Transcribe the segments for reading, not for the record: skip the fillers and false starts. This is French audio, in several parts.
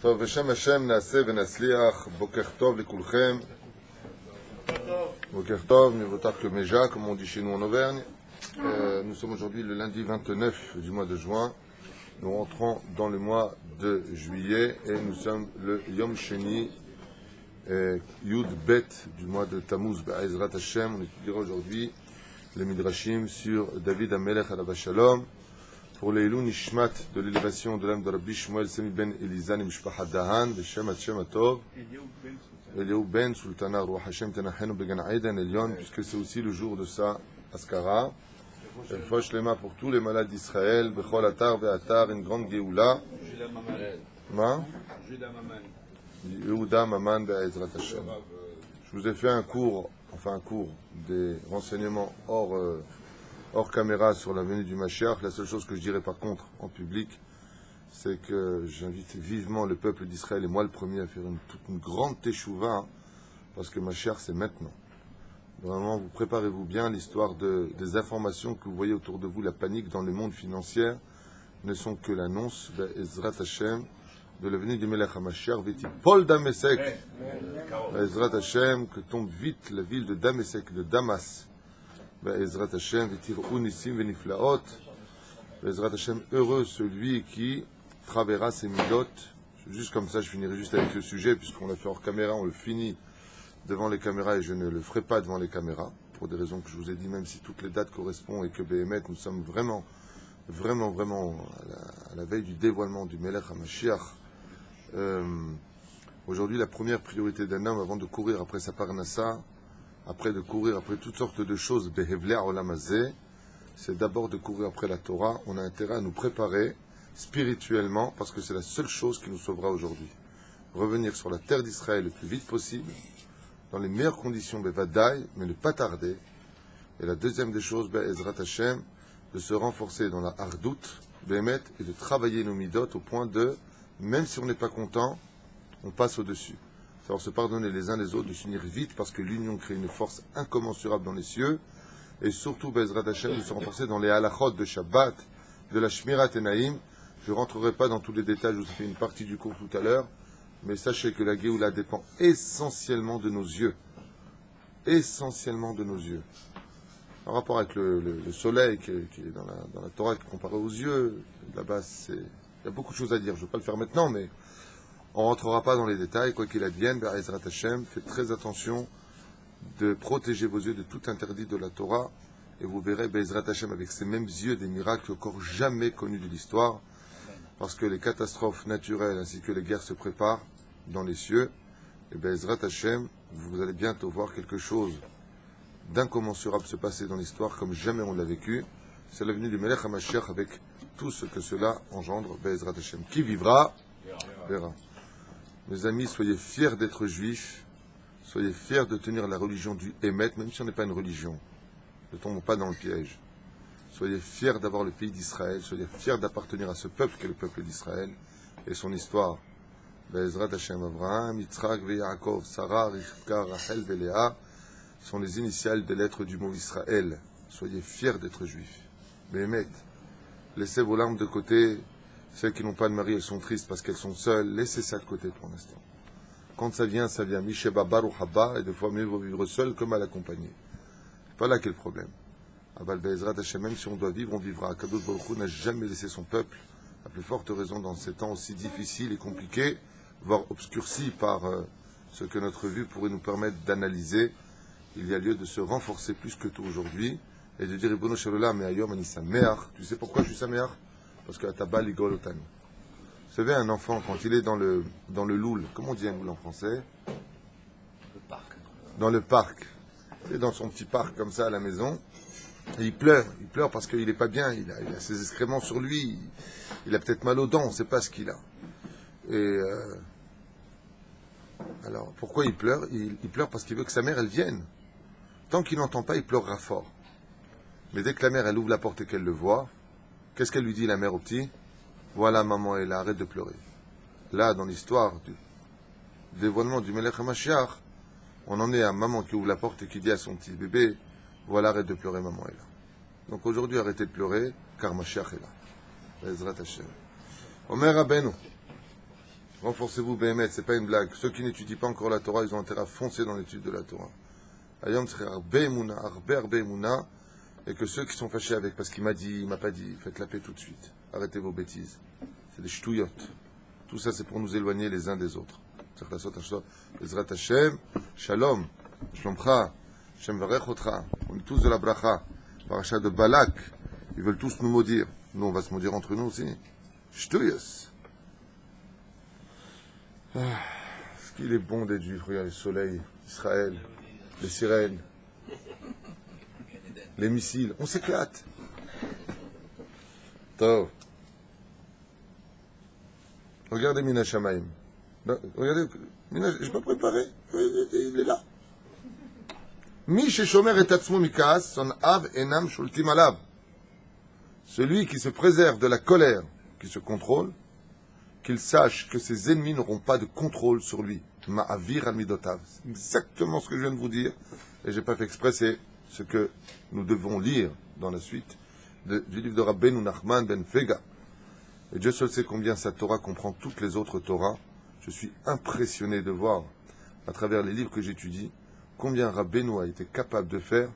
טוב, בשם השם נעשה ונצליח, בוקר טוב לכולכם. Bokher Tov, Mivotar Meja, comme on dit chez nous en Auvergne. Nous sommes aujourd'hui le lundi 29 du mois de juin. Nous rentrons dans le mois de juillet et nous sommes le Yom Sheni, Yud Bet du mois de Tammuz, Be'ezrat Hashem. On étudiera aujourd'hui les Midrashim sur David HaMelech Alav Shalom pour l'Eilou Nishmat de l'élévation de l'âme de Rabbi Shmuel Semi Ben Elizan et Mishpachat Dahan, de Shem Hashem Atov. Eliyahu Ben Sultana Ruach Hashem Tenachenu Began Aiden Elion, puisque c'est aussi le jour de sa Askara. Fosh Lema pour tous les malades d'Israël, Bechol Atar Ve'atar, une grande Geoula. Ma Yehuda Maman Be'ezrat Hashem. Je vous ai fait un cours des renseignements hors caméra sur la venue du Mashiach. La seule chose que je dirais par contre en public, c'est que j'invite vivement le peuple d'Israël, et moi le premier, à faire une grande teshuva, parce que Mashiach c'est maintenant. Vraiment, vous préparez-vous bien, l'histoire des informations que vous voyez autour de vous, la panique dans le monde financier, ne sont que l'annonce d'Ezrat Hashem, de la venue du Melech HaMashiach, Veti Pol Damesek, Ezrat Hashem, que tombe vite la ville de Damesek, de Damas, Ezrat Hashem, Veti Unissim Veniflaot, Ezrat Hashem, heureux celui qui travaillera ses midot. Juste comme ça, je finirai juste avec ce sujet, puisqu'on l'a fait hors caméra, on le finit devant les caméras, et je ne le ferai pas devant les caméras, pour des raisons que je vous ai dit, même si toutes les dates correspondent, et que Béhémet, nous sommes vraiment à la veille du dévoilement du Melech HaMashiach. Aujourd'hui, la première priorité d'un homme, avant de courir après sa parnassa, après de courir après toutes sortes de choses, Behevler Olam Hazeh, c'est d'abord de courir après la Torah. On a intérêt à nous préparer spirituellement, parce que c'est la seule chose qui nous sauvera aujourd'hui. Revenir sur la terre d'Israël le plus vite possible, dans les meilleures conditions, Bevadaï, mais ne pas tarder. Et la deuxième des choses, Ezrat Hashem, de se renforcer dans la hardout, Béhémet, et de travailler nos midot au point de, même si on n'est pas content, on passe au-dessus. Savoir se pardonner les uns les autres, de s'unir vite, parce que l'union crée une force incommensurable dans les cieux. Et surtout, Bezrat Hashem, de se renforcer dans les halachot de Shabbat, de la Shmirat Enaim. Je ne rentrerai pas dans tous les détails, je vous ai fait une partie du cours tout à l'heure, mais sachez que la Géoula dépend essentiellement de nos yeux. Essentiellement de nos yeux. En rapport avec le soleil qui est dans la Torah, qui est comparé aux yeux, là-bas, il y a beaucoup de choses à dire. Je ne vais pas le faire maintenant, mais on ne rentrera pas dans les détails. Quoi qu'il advienne, Bezrat Hashem, faites très attention de protéger vos yeux de tout interdit de la Torah, et vous verrez Bezrat Hashem avec ces mêmes yeux des miracles encore jamais connus de l'histoire, parce que les catastrophes naturelles ainsi que les guerres se préparent dans les cieux, et Bezrat Hashem, vous allez bientôt voir quelque chose d'incommensurable se passer dans l'histoire comme jamais on l'a vécu. C'est la venue du Melech HaMashiach avec tout ce que cela engendre, Bezrat Hashem. Qui vivra, verra. Mes amis, soyez fiers d'être juifs. Soyez fiers de tenir la religion du Hémet, même si on n'est pas une religion. Ne tombons pas dans le piège. Soyez fiers d'avoir le pays d'Israël. Soyez fiers d'appartenir à ce peuple qui est le peuple d'Israël. Et son histoire. Bezrat Hashem, Abraham, Yitzhak, Yaakov, Sarah, Rivka, Rachel, Léa sont les initiales des lettres du mot Israël. Soyez fiers d'être juifs. Béhémet, laissez vos larmes de côté. Celles qui n'ont pas de mari, elles sont tristes parce qu'elles sont seules. Laissez ça de côté pour l'instant. Quand ça vient, ça vient. Misheba Baruch Haba, et des fois mieux vaut vivre seul que mal accompagné. C'est pas là qu'est le problème. Abal Be'ezrat Hashem, même si on doit vivre, on vivra. Kadosh Baruch Hu n'a jamais laissé son peuple, à plus forte raison dans ces temps aussi difficiles et compliqués, voire obscurcis par ce que notre vue pourrait nous permettre d'analyser. Il y a lieu de se renforcer plus que tout aujourd'hui, et de dire Ribono Shel Olam, Me'ayom ani sameach. Tu sais pourquoi je suis sameach? Parce que Atabal igol otanu. Vous savez, un enfant, quand il est dans le loul, comment on dit un loul en français? Le parc. Dans le parc. Il est dans son petit parc comme ça à la maison, et il pleure parce qu'il n'est pas bien, il a ses excréments sur lui, il a peut-être mal aux dents, on ne sait pas ce qu'il a. Et alors, pourquoi il pleure? Il pleure parce qu'il veut que sa mère, elle vienne. Tant qu'il n'entend pas, il pleurera fort. Mais dès que la mère, elle ouvre la porte et qu'elle le voit, qu'est-ce qu'elle lui dit, la mère, au petit? Voilà, maman est là, arrête de pleurer. Là, dans l'histoire du dévoilement du Melech HaMashiach, on en est à maman qui ouvre la porte et qui dit à son petit bébé, voilà, arrête de pleurer, maman est là. Donc aujourd'hui, arrêtez de pleurer, car Mashiach est là. Bezrat Hashem. Omer Rabbeinu. Renforcez-vous, Béhémet, c'est pas une blague. Ceux qui n'étudient pas encore la Torah, ils ont intérêt à foncer dans l'étude de la Torah. Ayom serait arbe Emouna, et que ceux qui sont fâchés avec, parce qu'il m'a dit, il m'a pas dit, faites la paix tout de suite. Arrêtez vos bêtises. C'est des ch'touillottes. Tout ça, c'est pour nous éloigner les uns des autres. Bezrat Hashem, Shalom, Shlomcha, Shem Varechotra. On est tous de la bracha. Parachat de Balak. Ils veulent tous nous maudire. Nous, on va se maudire entre nous aussi. Ch'touillos. Ce qu'il est bon d'être juif. Regarde le soleil, Israël, les sirènes, les missiles. On s'éclate. Tov. Regardez Mina Shamaim. Regardez, Mina, je n'ai pas préparé. Il est là. Mi sheshomer et atzmo mikas, son av enam shultim alav. Celui qui se préserve de la colère, qui se contrôle, qu'il sache que ses ennemis n'auront pas de contrôle sur lui. Ma'avir al-midotav. C'est exactement ce que je viens de vous dire. Et je n'ai pas fait exprès, c'est ce que nous devons lire dans la suite du livre de Rabbeinu Nachman ben Fega. Et Dieu seul sait combien sa Torah comprend toutes les autres Torahs. Je suis impressionné de voir, à travers les livres que j'étudie, combien Rabbeinu a été capable de faire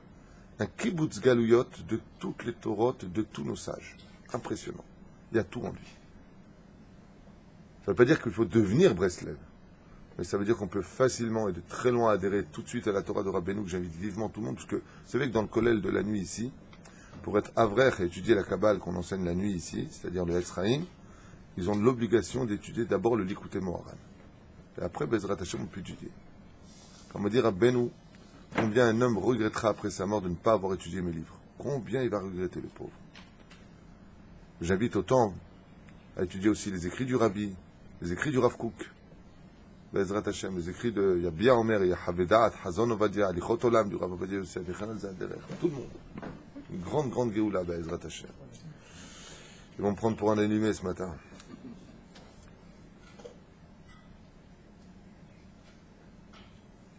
un kibbutz galouyot de toutes les Torotes, de tous nos sages. Impressionnant. Il y a tout en lui. Ça ne veut pas dire qu'il faut devenir Breslev, mais ça veut dire qu'on peut facilement et de très loin adhérer tout de suite à la Torah de Rabbeinu, que j'invite vivement tout le monde, parce que vous savez que dans le kollel de la nuit ici, pour être avrech et étudier la Kabbale qu'on enseigne la nuit ici, c'est-à-dire le Etzraïm, ils ont l'obligation d'étudier d'abord le Likutei Moharan. Et après, Bezrat Hashem, on peut étudier. Comme on dit Rabbeinu, combien un homme regrettera après sa mort de ne pas avoir étudié mes livres. Combien il va regretter, le pauvre. J'invite autant à étudier aussi les écrits du Rabbi, les écrits du Rav Kook, Bezrat Hashem, les écrits de Yabia Omer, Yahavedat, Hazon Ovadia, Lichot Olam, du Rav Ovadia Yosef, Yechanal Zaderer, tout le monde. Une grande Géoula, Bezrat Hashem. Ils vont me prendre pour un allumé ce matin.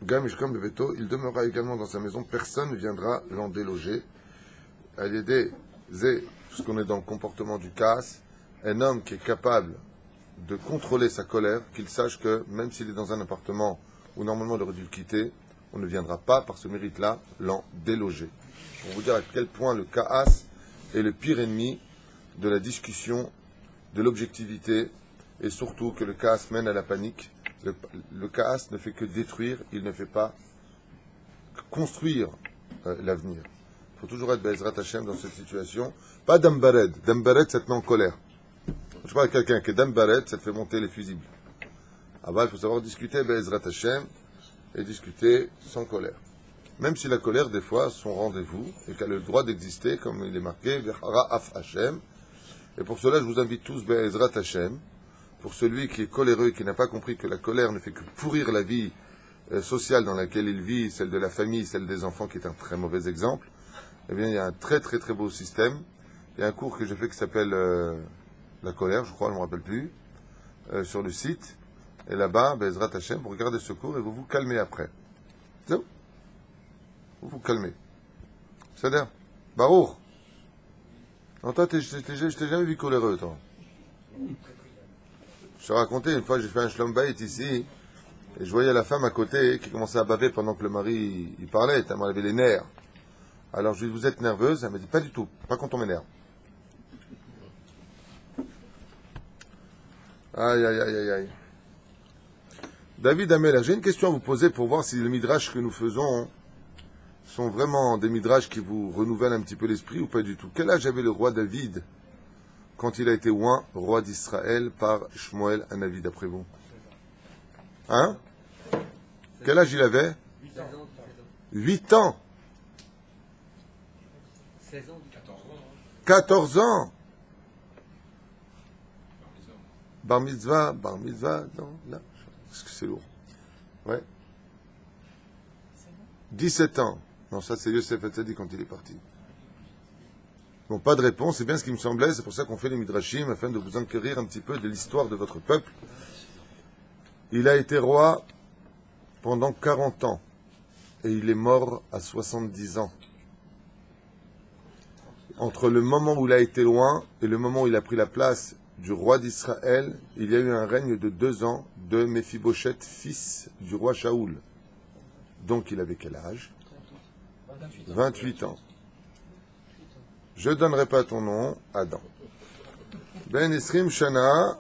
Gam Ishkam Beveto, il demeurera également dans sa maison, personne ne viendra l'en déloger. À l'aider, Zé, puisqu'on est dans le comportement du casse, un homme qui est capable de contrôler sa colère, qu'il sache que même s'il est dans un appartement où normalement il aurait dû le quitter, on ne viendra pas, par ce mérite-là, l'en déloger. Pour vous dire à quel point le kaas est le pire ennemi de la discussion, de l'objectivité, et surtout que le kaas mène à la panique. Le kaas ne fait que détruire, il ne fait pas construire l'avenir. Il faut toujours être Bezrat Hashem dans cette situation. Pas d'ambared. D'ambared, ça te met en colère. Je parle à quelqu'un qui est d'ambared, ça te fait monter les fusibles. Ah bah, il faut savoir discuter Bezrat Hashem et discuter sans colère. Même si la colère, des fois, a son rendez-vous et qu'elle a le droit d'exister, comme il est marqué, Vechara Af Hashem. Et pour cela, je vous invite tous Bezrat Hashem. Pour celui qui est coléreux et qui n'a pas compris que la colère ne fait que pourrir la vie sociale dans laquelle il vit, celle de la famille, celle des enfants, qui est un très mauvais exemple, eh bien, il y a un très beau système. Il y a un cours que j'ai fait qui s'appelle La colère, je crois, je ne me rappelle plus, sur le site. Et là-bas, Bezrat Hashem, vous regardez ce cours et vous vous calmez après. C'est ça? Vous vous calmez. C'est-à-dire, Baruch. Non, toi, je t'ai jamais vu coléreux, toi. Je te racontais, une fois, j'ai fait un shlom bayit ici, et je voyais la femme à côté qui commençait à baver pendant que le mari il parlait, tellement elle avait les nerfs. Alors je lui dis, vous êtes nerveuse? Elle m'a dit, pas du tout, pas quand on m'énerve. Aïe. David Amel, j'ai une question à vous poser pour voir si les midrash que nous faisons sont vraiment des midrash qui vous renouvellent un petit peu l'esprit ou pas du tout. Quel âge avait le roi David quand il a été oint, roi d'Israël, par Shmuel Hanavi, d'après vous? Hein? Quel âge il avait? 8 ans. 16 ans. 14 ans. Bar mitzvah, non, là, est-ce que c'est lourd? Ouais. 17 ans. Non, ça c'est Yosef Hatzadi quand il est parti. Bon, pas de réponse, c'est bien ce qui me semblait, c'est pour ça qu'on fait les midrashim, afin de vous enquérir un petit peu de l'histoire de votre peuple. Il a été roi pendant 40 ans, et il est mort à 70 ans. Entre le moment où il a été loin, et le moment où il a pris la place du roi d'Israël, il y a eu un règne de 2 ans de Méphibosheth, fils du roi Shaoul. Donc il avait quel âge? 28 ans. Je ne donnerai pas ton nom, Adam. Ben Esrim Shana,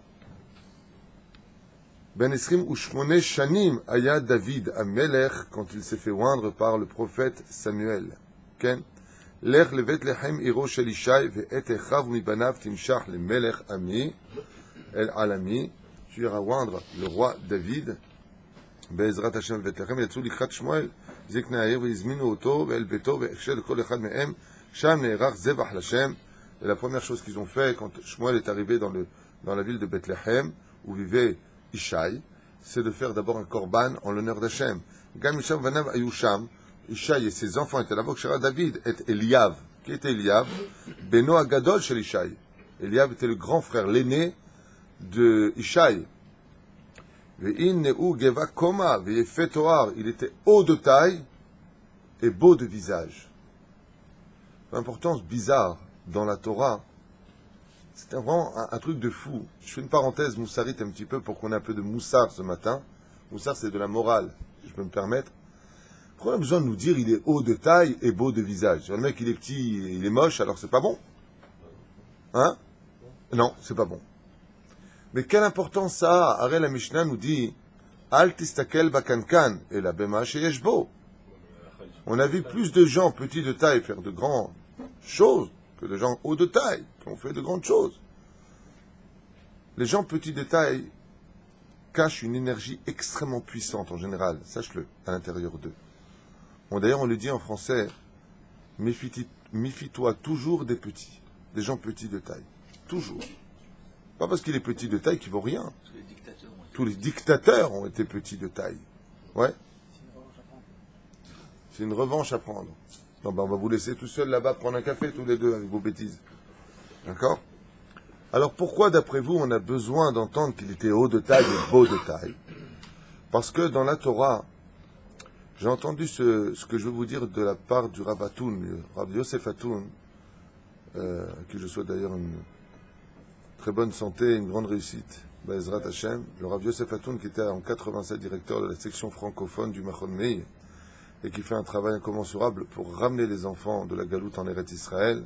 Ben Esrim Ushmone Shanim, Aya David Amelech, quand il s'est fait oindre par le prophète Samuel. Ken? Lech levet lechem iro shel Ishai ve'et echav mibanav timshach le melech ami el alami. Tu iras oindre le roi David. Be'ezrat Hashem levet lechem yatsu likhat Shmuel ziknei ha'ir ve'izminu oto ve'el beto ve'ekshel kol echad mehem sham ne'erach zevach l'Hashem. Et la première chose qu'ils ont fait quand Shmuel est arrivé dans la ville de Bethléem où vivait Ishai, c'est de faire d'abord un korban en l'honneur d'Hashem. Gam Isham vanav ayusham. Ishaï et ses enfants étaient là-bas, Kshara David et Eliav. Qui était Eliav? Beno Agadol chez Ishaï. Eliav était le grand frère, l'aîné de Ishaï. Il était haut de taille et beau de visage. L'importance bizarre dans la Torah, c'est vraiment un truc de fou. Je fais une parenthèse moussarite un petit peu pour qu'on ait un peu de moussar ce matin. Moussar, c'est de la morale, si je peux me permettre. Pourquoi on a besoin de nous dire il est haut de taille et beau de visage? Le mec il est petit, il est moche, alors c'est pas bon? Hein? Non, c'est pas bon. Mais quelle importance ça a? Arel la Mishnah nous dit Al tistakel bakankan et la bema sheyeshbo. On a vu plus de gens petits de taille faire de grandes choses que de gens hauts de taille qui ont fait de grandes choses. Les gens petits de taille cachent une énergie extrêmement puissante en général, sache-le, à l'intérieur d'eux. Bon, d'ailleurs, on le dit en français, méfie-toi toujours des petits, des gens petits de taille. Toujours. Pas parce qu'il est petit de taille qu'il vaut rien. Tous les dictateurs ont été petits de taille. Ouais. C'est une revanche à prendre. Non, ben on va vous laisser tout seul là-bas prendre un café tous les deux avec vos bêtises. D'accord? Alors pourquoi, d'après vous, on a besoin d'entendre qu'il était haut de taille et beau de taille? Parce que dans la Torah, j'ai entendu ce que je veux vous dire de la part du Rav Hatoun, le Rav Yosef Hatoun, à qui je souhaite d'ailleurs une très bonne santé et une grande réussite. Be'ezrat Hashem, le Rav Yosef Hatoun qui était en 87 directeur de la section francophone du Machon Meir et qui fait un travail incommensurable pour ramener les enfants de la Galoute en Eretz Israël.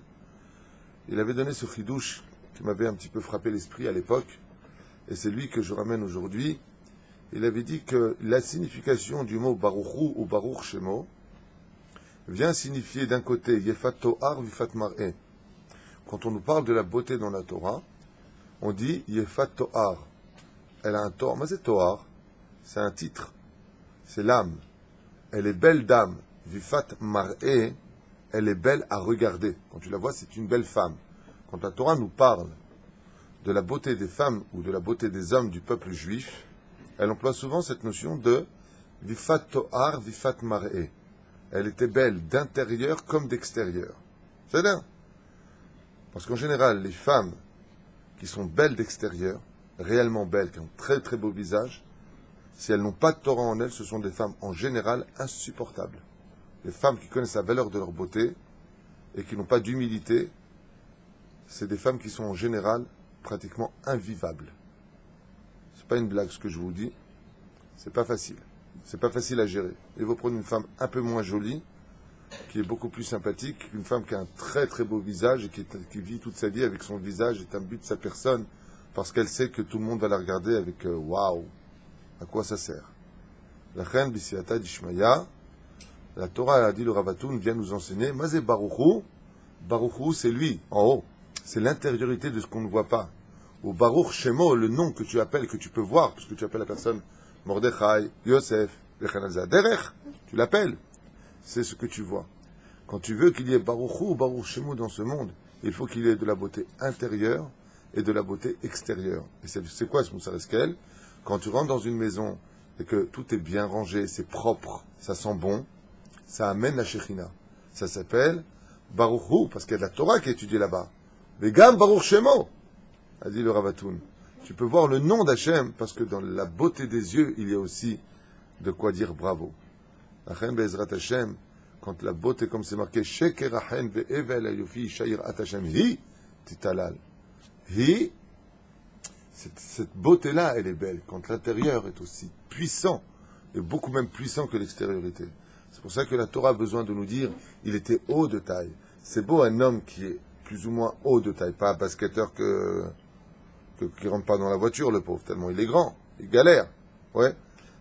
Il avait donné ce chidouche qui m'avait un petit peu frappé l'esprit à l'époque, et c'est lui que je ramène aujourd'hui. Il avait dit que la signification du mot Baruchu ou Baruch Shemo vient signifier d'un côté Yefat Tohar Vifat Mar'eh. Quand on nous parle de la beauté dans la Torah, on dit Yefat Tohar. Elle a un Tohar. Mais c'est Tohar, c'est un titre, c'est l'âme. Elle est belle d'âme. Vifat Mar'eh, elle est belle à regarder. Quand tu la vois, c'est une belle femme. Quand la Torah nous parle de la beauté des femmes ou de la beauté des hommes du peuple juif, elle emploie souvent cette notion de Vifat Tohar, Vifat Mar'eh. Elle était belle d'intérieur comme d'extérieur. C'est bien. Parce qu'en général, les femmes qui sont belles d'extérieur, réellement belles, qui ont très très beau visage, si elles n'ont pas de Torah en elles, ce sont des femmes en général insupportables. Les femmes qui connaissent la valeur de leur beauté et qui n'ont pas d'humilité, c'est des femmes qui sont en général pratiquement invivables. C'est pas une blague ce que je vous dis, c'est pas facile. C'est pas facile à gérer. Il faut prendre une femme un peu moins jolie, qui est beaucoup plus sympathique, qu'une femme qui a un très très beau visage et qui vit toute sa vie avec son visage est un but de sa personne, parce qu'elle sait que tout le monde va la regarder avec waouh, à quoi ça sert? La reine Bisiata d'Ishmaïa, la Torah a dit, le Rav Hatoun vient nous enseigner, Mazé Baruchu, Baruchu c'est lui, en haut, c'est l'intériorité de ce qu'on ne voit pas. Au Baruch Shemo, le nom que tu appelles, que tu peux voir, parce que tu appelles la personne Mordechai, Yosef, Derech, tu l'appelles, c'est ce que tu vois. Quand tu veux qu'il y ait Baruchu ou Baruch Shemo dans ce monde, il faut qu'il y ait de la beauté intérieure et de la beauté extérieure. Et c'est quoi ce Moussar Eskel? Quand tu rentres dans une maison et que tout est bien rangé, c'est propre, ça sent bon, ça amène la Shekhinah. Ça s'appelle Baruchu, parce qu'il y a de la Torah qui est étudiée là-bas. Vegam Baruch Shemo, a dit le Rav Hatoun. Tu peux voir le nom d'Hachem, parce que dans la beauté des yeux, il y a aussi de quoi dire bravo. Achen Be'ezrat Hashem, quand la beauté, comme c'est marqué, Sheker Achen Ve'evel Ayofi Shayir At Hashem, Hi Titalal. Hi, Cette beauté-là, elle est belle. Quand l'intérieur est aussi puissant, et beaucoup même puissant que l'extériorité. C'est pour ça que la Torah a besoin de nous dire, il était haut de taille. C'est beau un homme qui est plus ou moins haut de taille, pas un basketteur qui rentre pas dans la voiture, le pauvre, tellement il est grand, il galère. Ouais.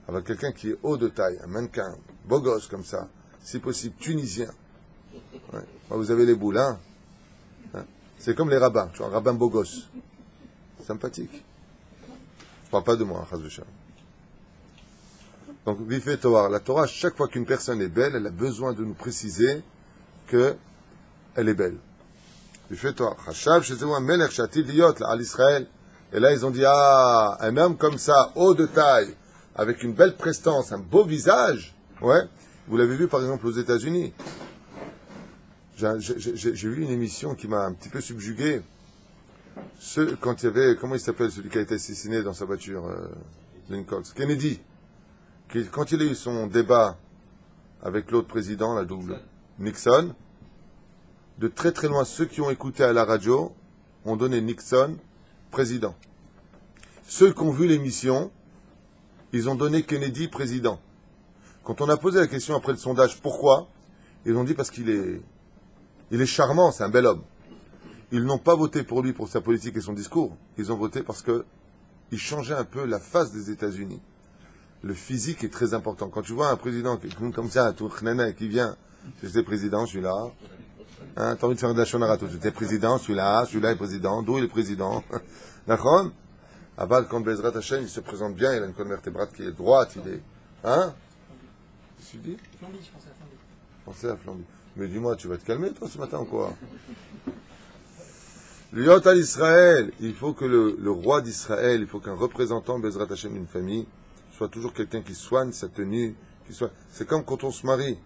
Avec quelqu'un qui est haut de taille, un mannequin, beau gosse comme ça, si possible tunisien. Ouais. Vous avez les boules, hein, c'est comme les rabbins, tu vois, un rabbin beau gosse. Sympathique. Je parle pas de moi, Chas v'Shalom. Donc, Vifet Torah, la Torah, chaque fois qu'une personne est belle, elle a besoin de nous préciser qu'elle est belle. Vifet Torah, Chashav, Shezeu, Melech, Shativ, Liot, à l'Israël. Et là, ils ont dit, ah, un homme comme ça, haut de taille, avec une belle prestance, un beau visage. Ouais. Vous l'avez vu, par exemple, aux États-Unis. J'ai vu une émission qui m'a un petit peu subjugué. Quand il y avait, comment il s'appelle, celui qui a été assassiné dans sa voiture, Lincoln, Kennedy. Quand il a eu son débat avec l'autre président, la double, Nixon, de très très loin, ceux qui ont écouté à la radio ont donné Nixon président. Ceux qui ont vu l'émission, ils ont donné Kennedy président. Quand on a posé la question après le sondage, pourquoi, ils ont dit parce qu'il est charmant, c'est un bel homme. Ils n'ont pas voté pour lui, pour sa politique et son discours. Ils ont voté parce qu'il changeait un peu la face des États-Unis. Le physique est très important. Quand tu vois un président comme ça, tout khnané, qui vient, c'est président, celui-là. Hein, t'as envie de faire de la shonara, tout. T'es président, celui-là est président, d'où il est président. D'accord? Abad, quand Bezrat Hashem, il se présente bien, il a une colonne vertébrale qui est droite, il est. Hein? Qu'est-ce que tu dis? Flamby, je pensais à Flamby. Pensez à Flamby. Mais dis-moi, tu vas te calmer, toi, ce matin, ou quoi? Liot à Israël, il faut que le roi d'Israël, il faut qu'un représentant Bezrat Hashem d'une famille soit toujours quelqu'un qui soigne sa tenue, c'est comme quand on se marie.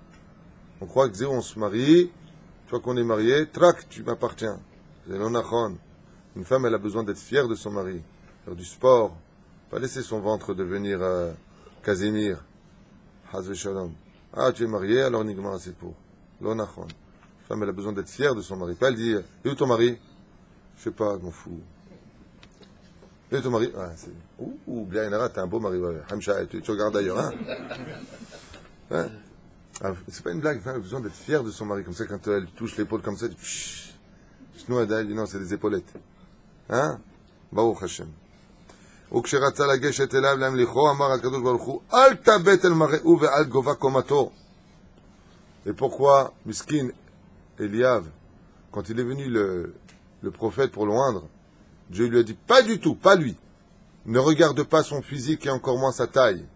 On croit que on se marie, une fois qu'on est marié, trac, tu m'appartiens. C'est l'onachon. Une femme, elle a besoin d'être fière de son mari, faire du sport, pas laisser son ventre devenir Casimir. Haz v'shalom. Ah, tu es marié, alors nigma, c'est pour. L'onachon. Une femme, elle a besoin d'être fière de son mari. Pas elle dire, et où ton mari? Je sais pas, je m'en fous. Et ton mari, c'est. Bien, t'as un beau mari, ouais. Hamcha, tu regardes d'ailleurs, hein? C'est pas une blague, elle a besoin d'être fière de son mari, comme ça, quand elle touche l'épaule comme ça, tu pshhh. Sinon, elle dit non, c'est des épaulettes. Hein? Baruch Hashem. וכשרצה לגשת אליו להמליכו, אמר הקדוש ברוך הוא, אל תבט אל מראהו ואל גובה קומתו. Et pourquoi, Miskin, Eliav, quand il est venu le prophète pour l'oindre, Dieu lui a dit, pas du tout, pas lui. Ne regarde pas son physique et encore moins sa taille.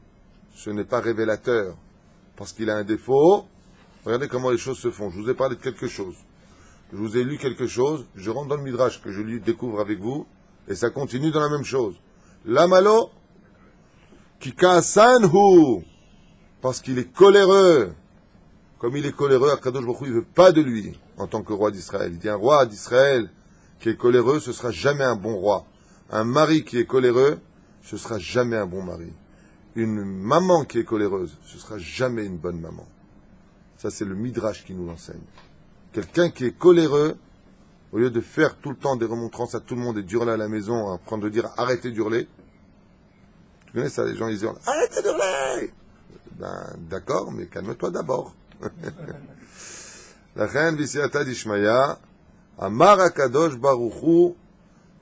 Ce n'est pas révélateur. Parce qu'il a un défaut. Regardez comment les choses se font. Je vous ai parlé de quelque chose. Je vous ai lu quelque chose. Je rentre dans le midrash que je lui découvre avec vous. Et ça continue dans la même chose. L'amalo, qui ka'asanhu, parce qu'il est coléreux. Comme il est coléreux, Akadosh Baruch Hu, il ne veut pas de lui en tant que roi d'Israël. Il dit un roi d'Israël qui est coléreux, ce sera jamais un bon roi. Un mari qui est coléreux, ce sera jamais un bon mari. Une maman qui est coléreuse, ce sera jamais une bonne maman. Ça, c'est le Midrash qui nous l'enseigne. Quelqu'un qui est coléreux, au lieu de faire tout le temps des remontrances à tout le monde et d'hurler à la maison, en train de dire arrêtez d'hurler. Tu connais ça, les gens ils hurlent arrêtez d'hurler. Ben d'accord, mais calme-toi d'abord. La reine Bisiata d'Ishmaïa, Amar Akadosh Baruch Hu,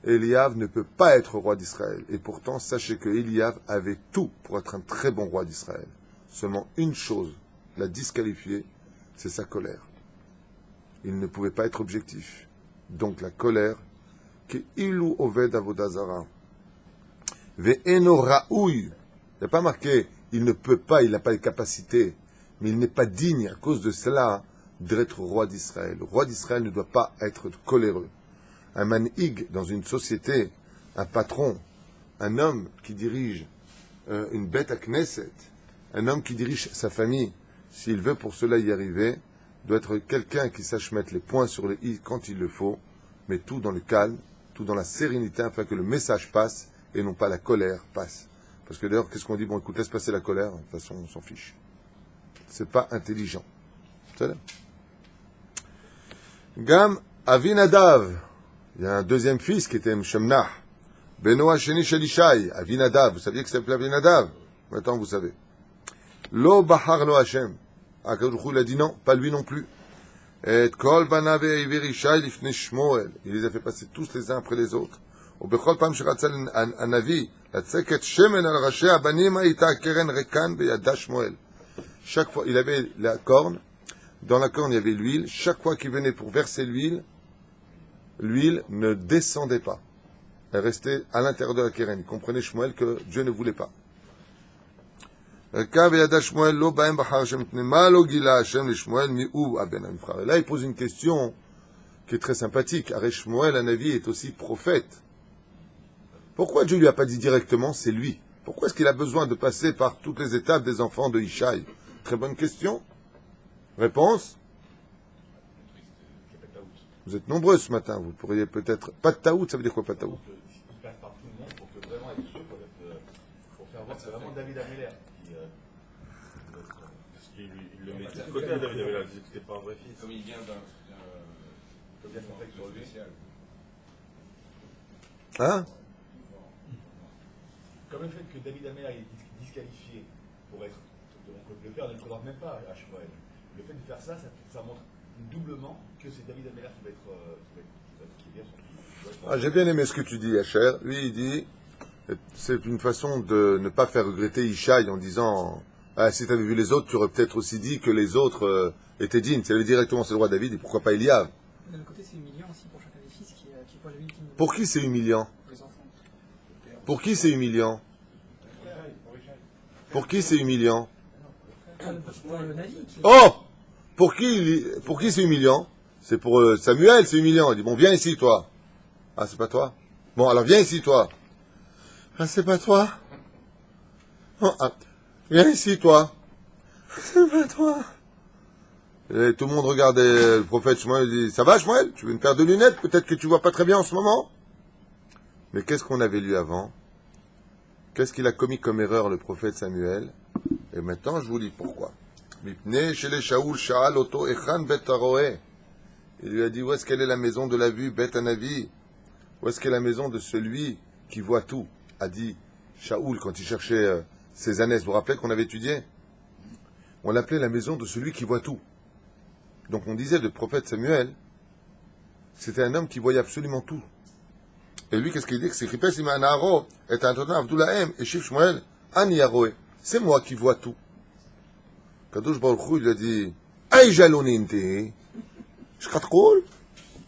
Eliav ne peut pas être roi d'Israël. Et pourtant, sachez que Eliav avait tout pour être un très bon roi d'Israël. Seulement une chose l'a disqualifié, c'est sa colère. Il ne pouvait pas être objectif. Donc la colère, qui ilu oved avodazara, ve'eno raouy. Il n'y a pas marqué, il ne peut pas, il n'a pas les capacités, mais il n'est pas digne à cause de cela d'être roi d'Israël. Le roi d'Israël ne doit pas être coléreux. Un manhig dans une société, un patron, un homme qui dirige une bête à Knesset, un homme qui dirige sa famille, s'il veut pour cela y arriver, doit être quelqu'un qui sache mettre les points sur les i quand il le faut, mais tout dans le calme, tout dans la sérénité, afin que le message passe et non pas la colère passe. Parce que d'ailleurs, qu'est-ce qu'on dit? Bon, écoute, laisse passer la colère, de toute façon, on s'en fiche. C'est pas intelligent. C'est ça? Gam Avinadav. Il y a un deuxième fils qui était Mshemnah. Beno Hasheni Shel Ishai, Avinadav. Vous saviez que ça s'appelait Avinadav? Maintenant, vous savez. Lo Bahar Lo Hashem. Akadosh Baruch Hu, il a dit non, pas lui non plus. Et Kol Banav Eiver Ishai Lifnei Shmuel. Il les a fait passer tous les uns après les autres. Au Bechol Pam Sheratzal Anavi, Latzeket Shemen al Rashi Abanim Aïta Keren Rekan Beyada Shmuel. Chaque fois, il avait la corne. Dans la corne, il y avait l'huile. Chaque fois qu'il venait pour verser l'huile ne descendait pas. Elle restait à l'intérieur de la keren. Il comprenait Shmuel que Dieu ne voulait pas. Et là, il pose une question qui est très sympathique. Aré Shmuel, un avis, est aussi prophète. Pourquoi Dieu lui a pas dit directement, c'est lui? Pourquoi est-ce qu'il a besoin de passer par toutes les étapes des enfants de Ishaï? Très bonne question. Réponse? Vous êtes nombreux ce matin, vous pourriez peut-être... Pas de taout, ça veut dire quoi, pas de taout? Il passe par tout le monde pour que vraiment être sûr, pour faire voir que c'est vraiment David Ameller qui... Parce qu'il le mettait de côté à David Ameller, il disait que c'était pas un vrai fils. Comme il vient d'un contexte sur lui. Hein? Comme le fait que David Ameller est disqualifié pour être... Donc le père ne le présente même pas à Shmuel. Le fait de faire ça, ça montre doublement que c'est David Ameller qui va être J'ai bien aimé ce que tu dis, Asher. Lui, il dit, c'est une façon de ne pas faire regretter Ishaï en disant, si tu avais vu les autres, tu aurais peut-être aussi dit que les autres étaient dignes. Tu avais directement c'est le roi David, et pourquoi pas Eliav? D'un autre côté, c'est humiliant aussi pour chacun des fils qui voit lui qui... Pour qui c'est humiliant? Les enfants. Pour qui c'est humiliant? Pour qui c'est humiliant? Pour le Navi qui... Oh! Pour qui c'est humiliant? C'est pour Samuel, c'est humiliant. Il dit, bon, viens ici, toi. Ah, c'est pas toi? Bon, alors viens ici, toi. Ah, c'est pas toi? Oh, viens ici, toi. C'est pas toi. Et tout le monde regardait le prophète Shmuel, il dit, ça va, Shmuel? Tu veux une paire de lunettes? Peut-être que tu vois pas très bien en ce moment. Mais qu'est-ce qu'on avait lu avant? Qu'est-ce qu'il a commis comme erreur, le prophète Samuel? Et maintenant, je vous dis pourquoi. Il lui a dit, où est-ce qu'elle est la maison de la vue, Bet Anavi? Où est-ce qu'est la maison de celui qui voit tout? A dit Shaoul quand il cherchait ses ânesses. Vous vous rappelez qu'on avait étudié? On l'appelait la maison de celui qui voit tout. Donc on disait de prophète Samuel, c'était un homme qui voyait absolument tout. Et lui, qu'est-ce qu'il dit? C'est moi qui vois tout. Kadosh Baruch Hu, il a dit, Aïe jaloninte,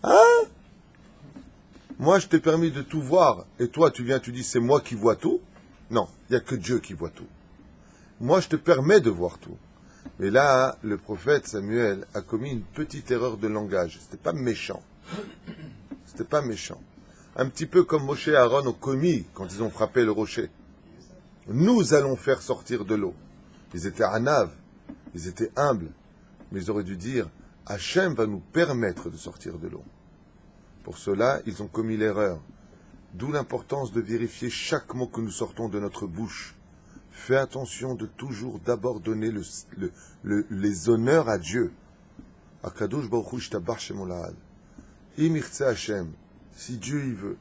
hein? Moi, je t'ai permis de tout voir, et toi, tu viens, tu dis, c'est moi qui vois tout? Non, il n'y a que Dieu qui voit tout. Moi, je te permets de voir tout. Mais là, le prophète Samuel a commis une petite erreur de langage. C'était pas méchant. C'était pas méchant. Un petit peu comme Moshe et Aaron ont commis quand ils ont frappé le rocher. Nous allons faire sortir de l'eau. Ils étaient anaves, ils étaient humbles, mais ils auraient dû dire, Hachem va nous permettre de sortir de l'eau. Pour cela, ils ont commis l'erreur. D'où l'importance de vérifier chaque mot que nous sortons de notre bouche. Fais attention de toujours d'abord donner les honneurs à Dieu. Akadosh Baruch Hu shtabach shemo la'al. Im irtze Hachem, si Dieu y veut,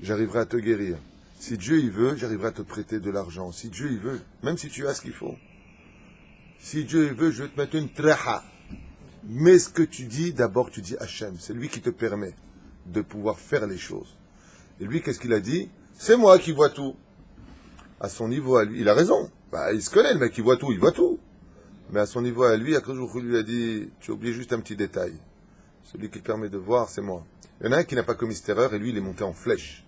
j'arriverai à te guérir. Si Dieu y veut, j'arriverai à te prêter de l'argent. Si Dieu y veut, même si tu as ce qu'il faut. Si Dieu y veut, je vais te mettre une traha. Mais ce que tu dis, d'abord tu dis Hachem. C'est lui qui te permet de pouvoir faire les choses. Et lui, qu'est-ce qu'il a dit? C'est moi qui vois tout. À son niveau à lui, il a raison. Il se connaît, le mec, il voit tout, il voit tout. Mais à son niveau à lui, Akadosh Baruch Hu lui a dit, tu as oublié juste un petit détail. Celui qui permet de voir, c'est moi. Il y en a un qui n'a pas commis cette erreur, et lui, il est monté en flèche.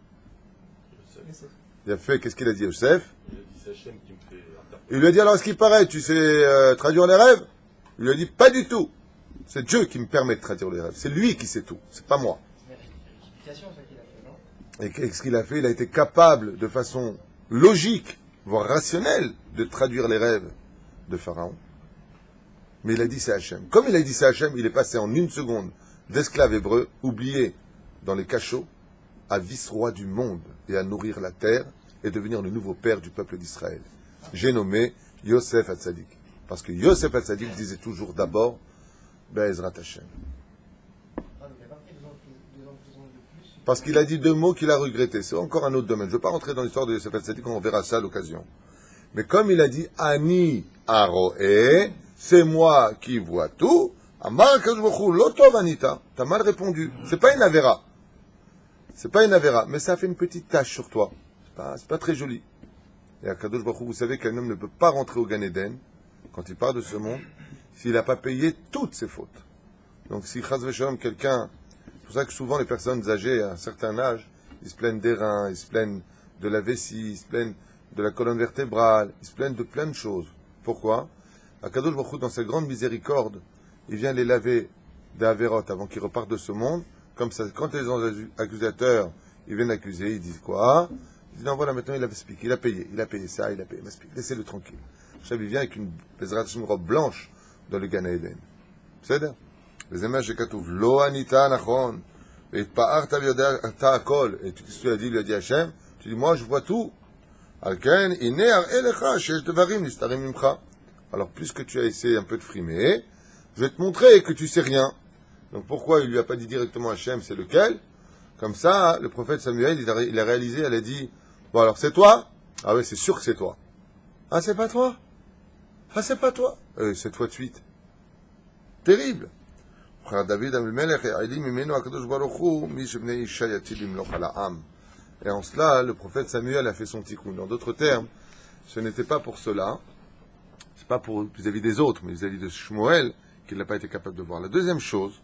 Il a fait, qu'est-ce qu'il a dit, Yosef? Il a dit, c'est Hachem qui me fait interpréter. Il lui a dit, alors, est-ce qu'il paraît, tu sais traduire les rêves? Il lui a dit, pas du tout. C'est Dieu qui me permet de traduire les rêves. C'est lui qui sait tout, c'est pas moi. Et qu'est-ce qu'il a fait? Il a été capable, de façon logique, voire rationnelle, de traduire les rêves de Pharaon. Mais il a dit c'est Hachem. Comme il a dit c'est Hachem, il est passé en une seconde d'esclave hébreu, oublié dans les cachots, à vice-roi du monde et à nourrir la terre et devenir le nouveau père du peuple d'Israël. J'ai nommé Yosef Hatzadik. Parce que Yosef Hatzadik disait toujours d'abord Be'ezrat Hachem. Ah, donc il y a pas pris 2 ans de plus Parce qu'il a dit 2 mots qu'il a regretté. C'est encore un autre domaine. Je ne veux pas rentrer dans l'histoire de Yosef Hatzadik, on verra ça à l'occasion. Mais comme il a dit Ani Aroé, c'est moi qui vois tout, Amar Kadosh Baruch Hu, lo tov Anita. T'as mal répondu. C'est pas une avéra. C'est pas une avéra, mais ça fait une petite tache sur toi. C'est pas très joli. Et à Kadosh Baruch Hu, vous savez qu'un homme ne peut pas rentrer au Gan Eden, quand il part de ce monde, s'il n'a pas payé toutes ses fautes. Donc si Chaz Veshalom, quelqu'un, c'est pour ça que souvent les personnes âgées à un certain âge, ils se plaignent des reins, ils se plaignent de la vessie, ils se plaignent de la colonne vertébrale, ils se plaignent de plein de choses. Pourquoi? Akadosh Baruch Hu, dans sa grande miséricorde, il vient les laver des avérotes avant qu'ils repartent de ce monde. Comme ça, quand les accusateurs, ils viennent accuser, ils disent quoi? Ils disent non, voilà, maintenant il a expliqué, il a payé ça, il a payé, laissez-le tranquille. Chabi vient avec une robe blanche dans le Gan Eden. C'est ça? Les images de Katouf, Lo Anita Nachon, et Pa'arta Vyoda Akol, et tu lui as dit Hachem, tu dis, moi je vois tout. Alken, Ine Elecha, Shesh Devarim, Nistarim Mimcha. Alors, puisque tu as essayé un peu de frimer, je vais te montrer que tu sais rien. Donc, pourquoi il lui a pas dit directement Hachem, c'est lequel? Comme ça, le prophète Samuel, il a réalisé, elle a dit, bon alors, c'est toi? Ah oui, c'est sûr que c'est toi. Ah, c'est pas toi? Ah, c'est pas toi? Cette fois de suite. Terrible. Frère David, et en cela, le prophète Samuel a fait son tikkun. En d'autres termes, ce n'était pas pour cela, c'est pas pour vis-à-vis des autres, mais vis-à-vis de Shmuel, qu'il n'a pas été capable de voir. La deuxième chose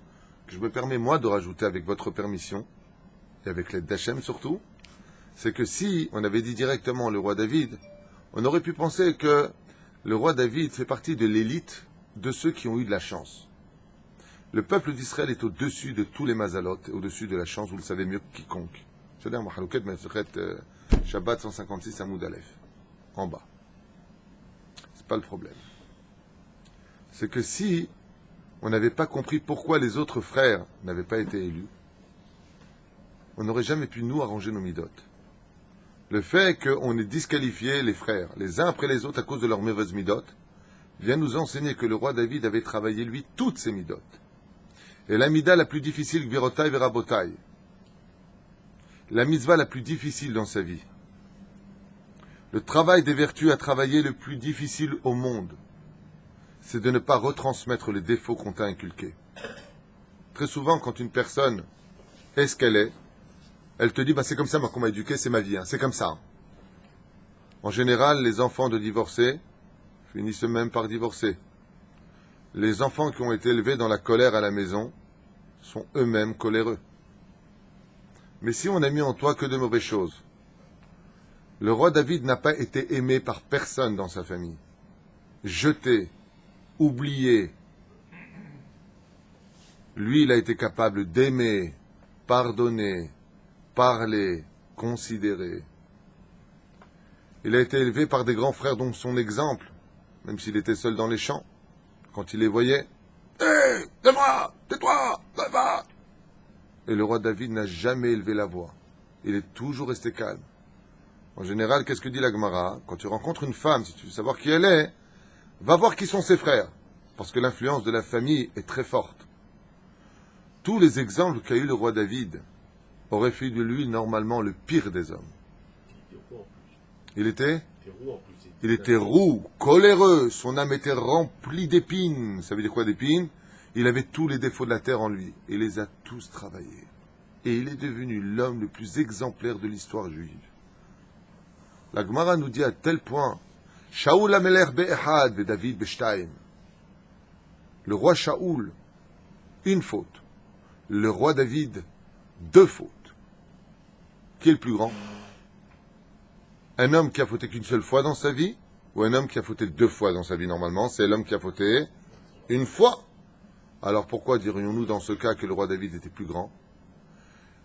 que je me permets, moi, de rajouter avec votre permission, et avec l'aide d'Hachem surtout, c'est que si on avait dit directement le roi David, on aurait pu penser que le roi David fait partie de l'élite de ceux qui ont eu de la chance. Le peuple d'Israël est au-dessus de tous les mazalotes, au-dessus de la chance, vous le savez mieux que quiconque. C'est-à-dire, Shabbat 156 Amoud Aleph, en bas. C'est pas le problème. C'est que si on n'avait pas compris pourquoi les autres frères n'avaient pas été élus, on n'aurait jamais pu nous arranger nos midotes. Le fait qu'on ait disqualifié les frères, les uns après les autres à cause de leurs mauvaises midotes, vient nous enseigner que le roi David avait travaillé, lui, toutes ses midotes. Et la mida la plus difficile, Gvirotai Verabotai, la mitzvah la plus difficile dans sa vie, le travail des vertus à travailler le plus difficile au monde, c'est de ne pas retransmettre les défauts qu'on t'a inculqués. Très souvent, quand une personne est ce qu'elle est, elle te dit, c'est comme ça qu'on m'a éduqué, c'est ma vie, c'est comme ça. En général, les enfants de divorcés finissent même par divorcer. Les enfants qui ont été élevés dans la colère à la maison sont eux-mêmes coléreux. Mais si on n'a mis en toi que de mauvaises choses, le roi David n'a pas été aimé par personne dans sa famille. Jeté, oublié. Lui, il a été capable d'aimer, pardonner, parler, considérer. Il a été élevé par des grands frères dont son exemple, même s'il était seul dans les champs, quand il les voyait, « Hé, tais-moi, tais-toi, tais-toi !» Et le roi David n'a jamais élevé la voix. Il est toujours resté calme. En général, qu'est-ce que dit la Gemara? Quand tu rencontres une femme, si tu veux savoir qui elle est, va voir qui sont ses frères, parce que l'influence de la famille est très forte. Tous les exemples qu'a eu le roi David auraient fait de lui normalement le pire des hommes. Il était roux, coléreux, son âme était remplie d'épines. Ça veut dire quoi d'épines? Il avait tous les défauts de la terre en lui. Et il les a tous travaillés. Et il est devenu l'homme le plus exemplaire de l'histoire juive. La Gemara nous dit à tel point, Shaoul Amelech be'echad ve David be'shtaim. Le roi Shaoul, une faute. Le roi David, 2 fautes. Qui est le plus grand? Un homme qui a fauté qu'une seule fois dans sa vie, ou un homme qui a fauté 2 fois dans sa vie normalement? C'est l'homme qui a fauté 1 fois. Alors pourquoi dirions-nous dans ce cas que le roi David était plus grand?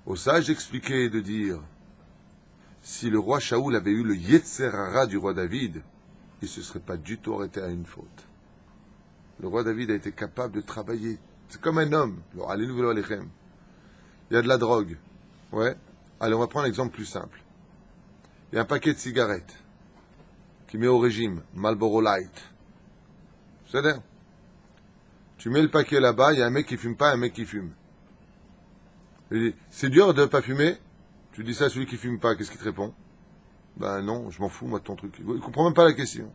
Au sage expliqué de dire, si le roi Shaoul avait eu le Yetzer Hara du roi David, il ne se serait pas du tout arrêté à 1 faute. Le roi David a été capable de travailler. C'est comme un homme. Il y a de la drogue. Ouais. Allez, on va prendre l'exemple plus simple. Il y a un paquet de cigarettes qui met au régime, Marlboro Light. C'est-à-dire, tu mets le paquet là-bas, il y a un mec qui fume pas, un mec qui fume. Il dit, c'est dur de ne pas fumer? Tu dis ça à celui qui fume pas, qu'est-ce qu'il te répond? Ben non, je m'en fous, moi, de ton truc. Il comprend même pas la question.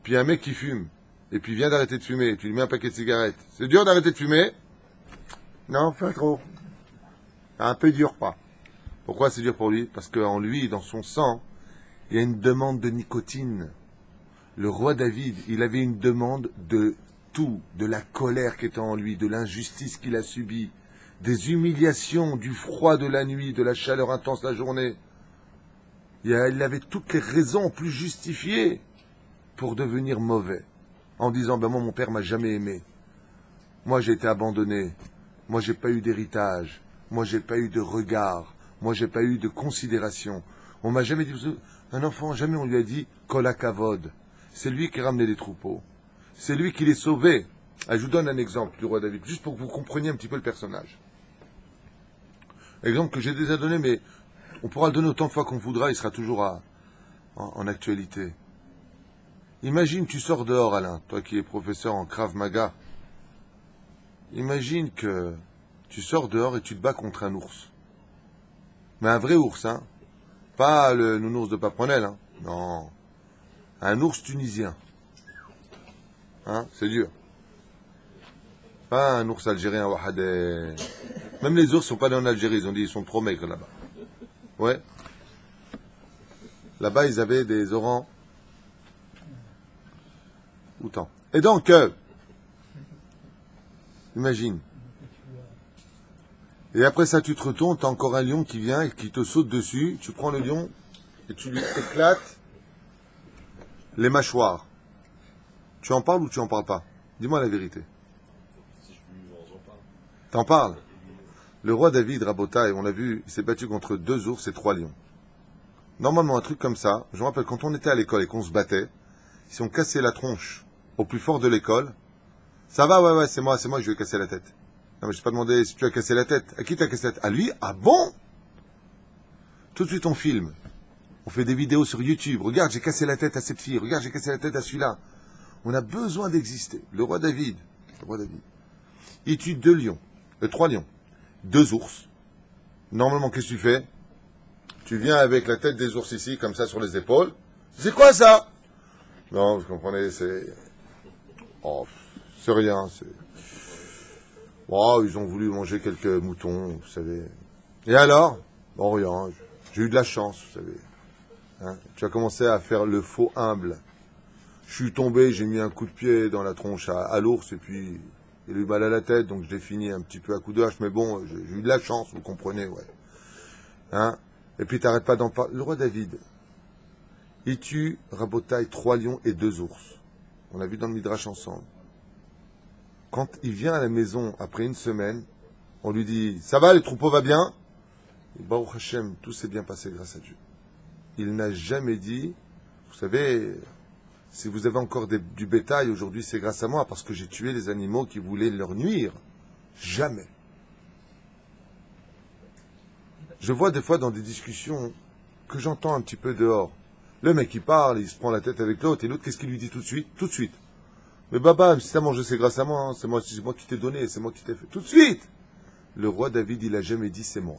Puis un mec qui fume, et puis il vient d'arrêter de fumer, et tu lui mets un paquet de cigarettes. C'est dur d'arrêter de fumer? Non, pas trop. Un peu dur, pas. Pourquoi c'est dur pour lui? Parce qu'en lui, dans son sang, il y a une demande de nicotine. Le roi David, il avait une demande de tout, de la colère qui était en lui, de l'injustice qu'il a subie, des humiliations, du froid de la nuit, de la chaleur intense la journée. Il avait toutes les raisons plus justifiées pour devenir mauvais. En disant, ben moi, mon père m'a jamais aimé. Moi, j'ai été abandonné. Moi, j'ai pas eu d'héritage. Moi, j'ai pas eu de regard. Moi, j'ai pas eu de considération. On m'a jamais dit, un enfant, jamais on lui a dit, Kol hakavod. C'est lui qui ramenait les troupeaux. C'est lui qui les sauvait. Ah, je vous donne un exemple du roi David, juste pour que vous compreniez un petit peu le personnage. Exemple que j'ai déjà donné, mais on pourra le donner autant de fois qu'on voudra, il sera toujours en actualité. Imagine, tu sors dehors, Alain, toi qui es professeur en Krav Maga. Imagine que tu sors dehors et tu te bats contre un ours. Mais un vrai ours, hein. Pas le nounours de Paprenel, hein. Non. Un ours tunisien. Hein, c'est dur. Pas un ours algérien, wahadé. Même les ours sont pas allés en Algérie, ils ont dit ils sont trop maigres là-bas. Ouais. Là-bas, ils avaient des orangs. Autant. Et donc, imagine. Et après ça, tu te retournes, t'as encore un lion qui vient et qui te saute dessus. Tu prends le lion et tu lui éclates les mâchoires. Tu en parles ou tu en parles pas? Dis-moi la vérité. Si je lui j'en parle. T'en parles? Le roi David, Rabotai, on l'a vu, il s'est battu contre 2 ours et 3 lions. Normalement, un truc comme ça, je me rappelle quand on était à l'école et qu'on se battait, si on cassait la tronche au plus fort de l'école, ça va, ouais, c'est moi, je lui ai cassé la tête. Non, mais je t'ai pas demandé si tu as cassé la tête. À qui t'as cassé la tête? À lui? Ah bon? Tout de suite, on filme. On fait des vidéos sur YouTube. Regarde, j'ai cassé la tête à cette fille. Regarde, j'ai cassé la tête à celui-là. On a besoin d'exister. Le roi David, il tue 2 lions, 3 lions, 2 ours. Normalement, qu'est-ce que tu fais? Tu viens avec la tête des ours ici, comme ça, sur les épaules. C'est quoi ça? Non, vous comprenez, c'est... Oh, c'est rien, c'est... Oh, ils ont voulu manger quelques moutons, vous savez. Et alors? Bon, rien, j'ai eu de la chance, vous savez. Hein, tu as commencé à faire le faux humble. Je suis tombé, j'ai mis un coup de pied dans la tronche à l'ours, et puis il a eu mal à la tête, donc je l'ai fini un petit peu à coup de hache, mais bon, j'ai eu de la chance, vous comprenez, ouais. Hein? Et puis t'arrêtes pas d'en parler. Le roi David, il tue, Rabotai, 3 lions et 2 ours. On l'a vu dans le Midrash ensemble. Quand il vient à la maison, après une semaine, on lui dit, ça va, le troupeau va bien? Et Baruch Hashem, tout s'est bien passé grâce à Dieu. Il n'a jamais dit, vous savez, si vous avez encore du bétail aujourd'hui, c'est grâce à moi, parce que j'ai tué les animaux qui voulaient leur nuire. Jamais. Je vois des fois dans des discussions que j'entends un petit peu dehors. Le mec il parle, il se prend la tête avec l'autre, et l'autre qu'est-ce qu'il lui dit tout de suite? Tout de suite. Mais baba, si t'as mangé, c'est grâce à moi, hein. C'est moi qui t'ai donné, c'est moi qui t'ai fait. Tout de suite! Le roi David, il a jamais dit c'est moi.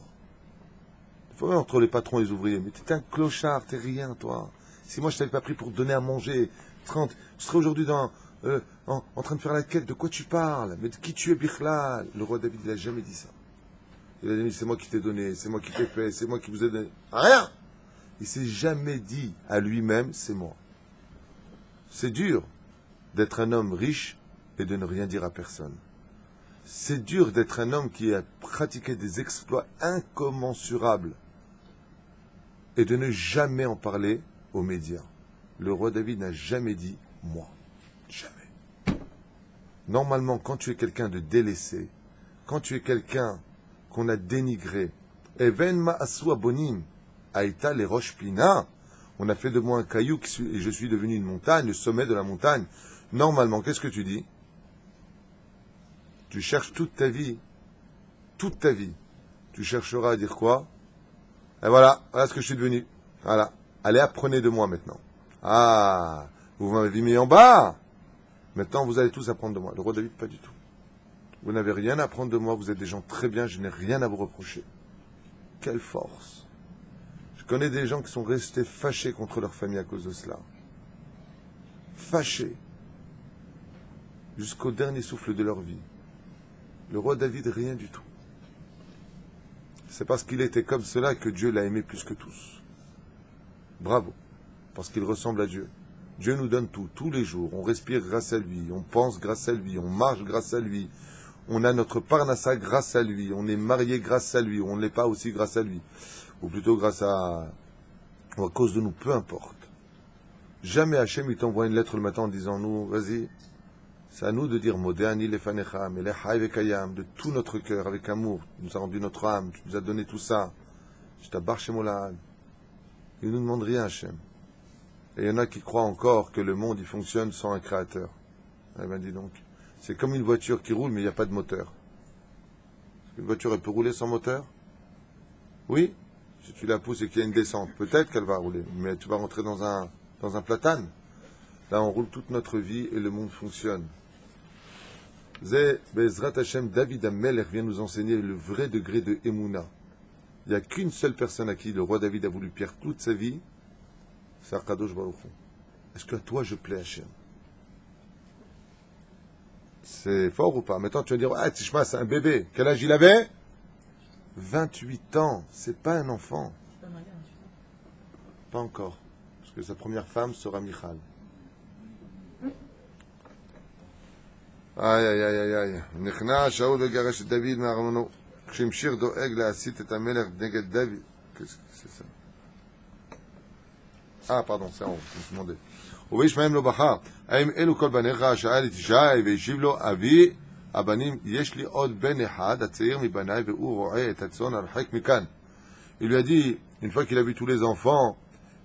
Il faut même entre les patrons et les ouvriers. Mais t'es un clochard, t'es rien, toi. Si moi je t'avais pas pris pour te donner à manger, tu serais aujourd'hui en train de faire la quête. De quoi tu parles? Mais de qui tu es, Bichlal? Le roi David, il a jamais dit ça. Il a dit, c'est moi qui t'ai donné, c'est moi qui t'ai fait, c'est moi qui vous ai donné. Rien! Il s'est jamais dit à lui-même, c'est moi. C'est dur d'être un homme riche et de ne rien dire à personne. C'est dur d'être un homme qui a pratiqué des exploits incommensurables et de ne jamais en parler aux médias. Le roi David n'a jamais dit « moi ». Jamais. Normalement, quand tu es quelqu'un de délaissé, quand tu es quelqu'un qu'on a dénigré, « Even ma'asu abonim » Aïta les roches pina. On a fait de moi un caillou et je suis devenu une montagne, le sommet de la montagne. Normalement, qu'est-ce que tu dis? Tu cherches toute ta vie, tu chercheras à dire quoi? Et voilà ce que je suis devenu. Voilà. Allez, apprenez de moi maintenant. Ah, vous m'avez mis en bas. Maintenant, vous allez tous apprendre de moi. Le roi David, pas du tout. Vous n'avez rien à apprendre de moi, vous êtes des gens très bien, je n'ai rien à vous reprocher. Quelle force! Je connais des gens qui sont restés fâchés contre leur famille à cause de cela. Fâchés. Jusqu'au dernier souffle de leur vie. Le roi David, rien du tout. C'est parce qu'il était comme cela que Dieu l'a aimé plus que tous. Bravo. Parce qu'il ressemble à Dieu. Dieu nous donne tout, tous les jours. On respire grâce à lui, on pense grâce à lui, on marche grâce à lui. On a notre parnassa grâce à lui, on est marié grâce à lui, on ne l'est pas aussi grâce à lui. Ou plutôt grâce à... ou à cause de nous, peu importe. Jamais Hachem il t'envoie une lettre le matin en disant, nous, vas-y, c'est à nous de dire, Modéani lefanecha, melechai vekayam, de tout notre cœur, avec amour, tu nous as rendu notre âme, tu nous as donné tout ça. Je t'abarre chez Molahad. Il ne nous demande rien, Hachem. Et il y en a qui croient encore que le monde il fonctionne sans un créateur. Eh bien, dis donc. C'est comme une voiture qui roule, mais il n'y a pas de moteur. Est-ce qu'une voiture, elle peut rouler sans moteur? Oui. Si tu la pousses et qu'il y a une descente, peut-être qu'elle va rouler. Mais tu vas rentrer dans un platane. Là, on roule toute notre vie et le monde fonctionne. Bezrat Hashem, David Amelech vient nous enseigner le vrai degré de Emouna. Il n'y a qu'une seule personne à qui le roi David a voulu plaire toute sa vie, c'est Akadosh Baruch Hu. Est-ce que à toi je plais, Hachem? C'est fort ou pas? Maintenant tu vas dire, ah, Tishma, c'est un bébé. Quel âge il avait? 28 ans. C'est pas un enfant. C'est pas marié à 28 ans. Pas encore. Parce que sa première femme sera Michal. Aïe, aïe, aïe, aïe, aïe. Nechna, Shaoul, Garash, David, Marmono. Kshimshir, Doeg, la Asit, et Amelech, Neged, David. Qu'est-ce que c'est ça? Ah, pardon, c'est en haut, je me suis demandé. ובשמעם לא בכה, האם אלו כל בניך? שאל את ישי והשיב לו, אבי הבנים, יש לי עוד בן אחד, הצעיר מבניי, והוא רועה את הצאן הרחק מכאן. Il lui a dit, une fois qu'il a vu tous les enfants,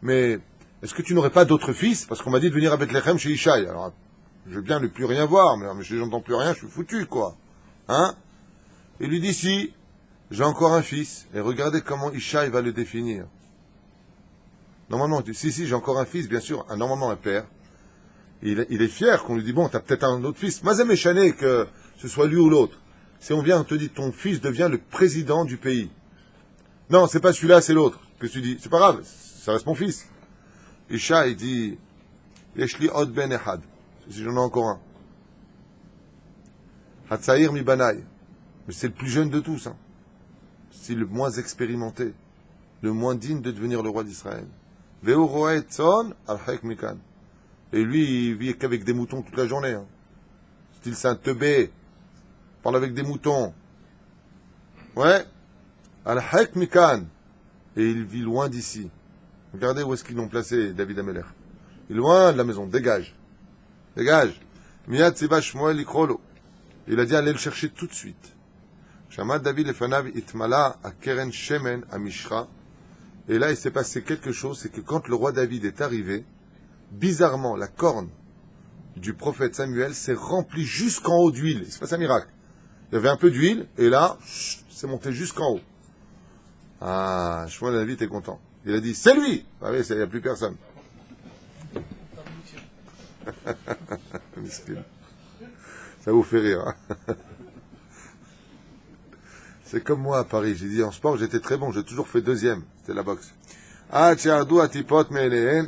mais est-ce que tu n'aurais pas d'autres fils? Parce qu'on m'a dit de venir à Bethléem chez Ishaï. Alors, je veux bien ne plus rien voir, mais si j'entends plus rien, je suis foutu, quoi. Hein? Il lui dit, si, j'ai encore un fils, et regardez comment Ishaï va le définir. Normalement, si, j'ai encore un fils, bien sûr, normalement un père. Il est fier qu'on lui dit, bon, t'as peut-être un autre fils. Mazem échané que ce soit lui ou l'autre. Si on vient, on te dit, ton fils devient le président du pays. Non, c'est pas celui-là, c'est l'autre. Qu'est-ce que tu dis? C'est pas grave, ça reste mon fils. Isha, il dit, Yeshli od ben ehad. Si j'en ai encore un. Hatsaïr mi banaï. Mais c'est le plus jeune de tous, hein. C'est le moins expérimenté. Le moins digne de devenir le roi d'Israël. Et lui, il vit qu'avec des moutons toute la journée. Hein. Style c'est un teubé. Parle avec des moutons. Ouais. Al-Hek Mikan. Et il vit loin d'ici. Regardez où est-ce qu'ils l'ont placé, David Amelech. Il est loin de la maison. Dégage. Dégage. Miyad Siba Shmuel Ikrolo. Il a dit allez le chercher tout de suite. Shamad David Lefanav Itmala à Keren Shemen à Mishra. Et là, il s'est passé quelque chose, c'est que quand le roi David est arrivé, bizarrement, la corne du prophète Samuel s'est remplie jusqu'en haut d'huile. C'est pas un miracle. Il y avait un peu d'huile, et là, c'est monté jusqu'en haut. Ah, Shmuel David est content. Il a dit, c'est lui! Ah oui, il n'y a plus personne. Ça vous fait rire, hein? C'est comme moi à Paris. J'ai dit en sport, j'étais très bon. J'ai toujours fait deuxième. C'était la boxe. Ah, Tchiardou, Atipot, Meleen,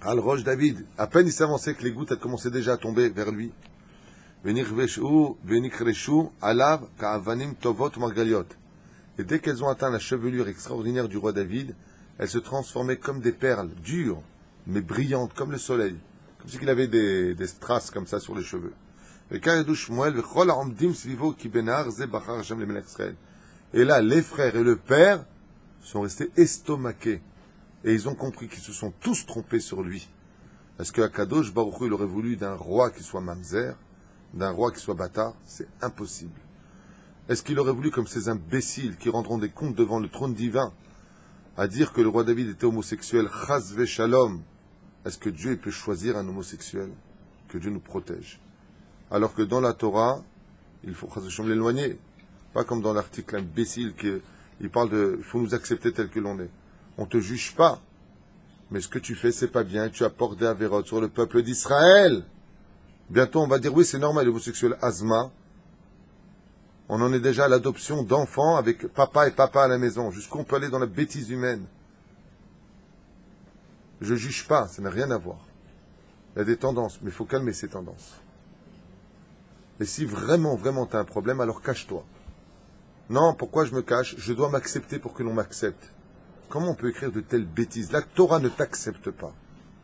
Al Roche David. À peine il s'avançait que les gouttes avaient commencé déjà à tomber vers lui. Venikreshu, Alav, Kaavanim, Tovot, Margaliot. Et dès qu'elles ont atteint la chevelure extraordinaire du roi David, elles se transformaient comme des perles, dures, mais brillantes, comme le soleil. Comme si il avait des strass comme ça sur les cheveux. Et là, les frères et le père sont restés estomaqués. Et ils ont compris qu'ils se sont tous trompés sur lui. Est-ce que Akadosh Baruch Hu, il aurait voulu d'un roi qui soit mamzer, d'un roi qui soit bâtard? C'est impossible. Est-ce qu'il aurait voulu, comme ces imbéciles qui rendront des comptes devant le trône divin, à dire que le roi David était homosexuel, chas ve shalom? Est-ce que Dieu peut choisir un homosexuel? Que Dieu nous protège. Alors que dans la Torah, il faut l'éloigner. Pas comme dans l'article imbécile qui parle de « il faut nous accepter tel que l'on est ». On ne te juge pas. Mais ce que tu fais, c'est pas bien. Tu apportes des avérotes sur le peuple d'Israël. Bientôt, on va dire « oui, c'est normal, l'homosexuel Azma ». On en est déjà à l'adoption d'enfants avec papa et papa à la maison, jusqu'où on peut aller dans la bêtise humaine. Je ne juge pas, ça n'a rien à voir. Il y a des tendances, mais il faut calmer ces tendances. Et si vraiment, vraiment tu as un problème, alors cache-toi. Non, pourquoi je me cache? Je dois m'accepter pour que l'on m'accepte. Comment on peut écrire de telles bêtises? La Torah ne t'accepte pas.